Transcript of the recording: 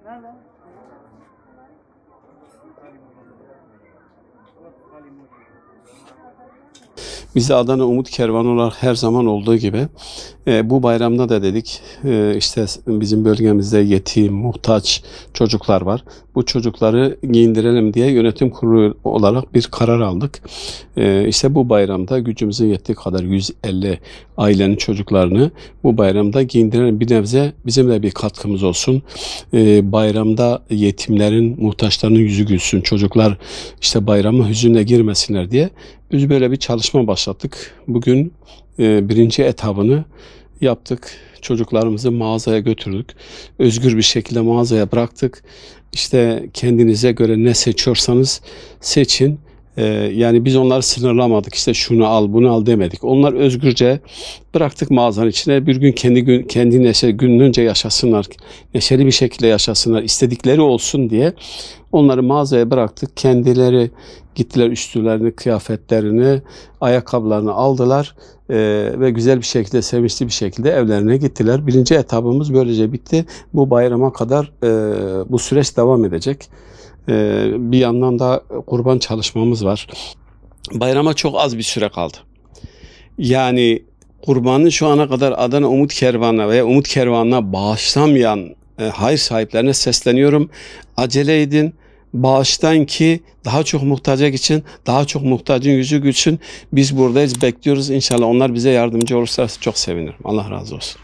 Nerede? Biz de Adana Umut Kervanı olarak her zaman olduğu gibi bu bayramda da dedik işte bizim bölgemizde yetim, muhtaç çocuklar var. Bu çocukları giyindirelim diye yönetim kurulu olarak bir karar aldık. İşte bu bayramda gücümüzün yettiği kadar 150 ailenin çocuklarını bu bayramda giyindirelim. Bir nebze bizim de bir katkımız olsun. Bayramda yetimlerin, muhtaçlarının yüzü gülsün. Çocuklar işte bayrama hüzünle girmesinler diye biz böyle bir çalışma başlattık. Bugün birinci etabını yaptık. Çocuklarımızı mağazaya götürdük. Özgür bir şekilde mağazaya bıraktık. İşte kendinize göre ne seçiyorsanız seçin. Yani biz onları sınırlamadık. İşte şunu al, bunu al demedik. Onlar özgürce bıraktık mağazanın içine. Bir gün kendi gününce yaşasınlar. Neşeli bir şekilde yaşasınlar. İstedikleri olsun diye onları mağazaya bıraktık. Kendileri gittiler, üstlerini, kıyafetlerini, ayakkabılarını aldılar ve güzel bir şekilde, sevinçli bir şekilde evlerine gittiler. Birinci etabımız böylece bitti. Bu bayrama kadar bu süreç devam edecek. Bir yandan da kurban çalışmamız var. Bayrama çok az bir süre kaldı. Yani kurbanı şu ana kadar Adana Umut Kervanı'na veya Umut Kervanı'na bağışlamayan hayır sahiplerine sesleniyorum. Acele edin. Bağıştan ki daha çok muhtacak için daha çok muhtacın yüzü gülsün. Biz buradayız, bekliyoruz. İnşallah onlar bize yardımcı olursa çok sevinirim. Allah razı olsun.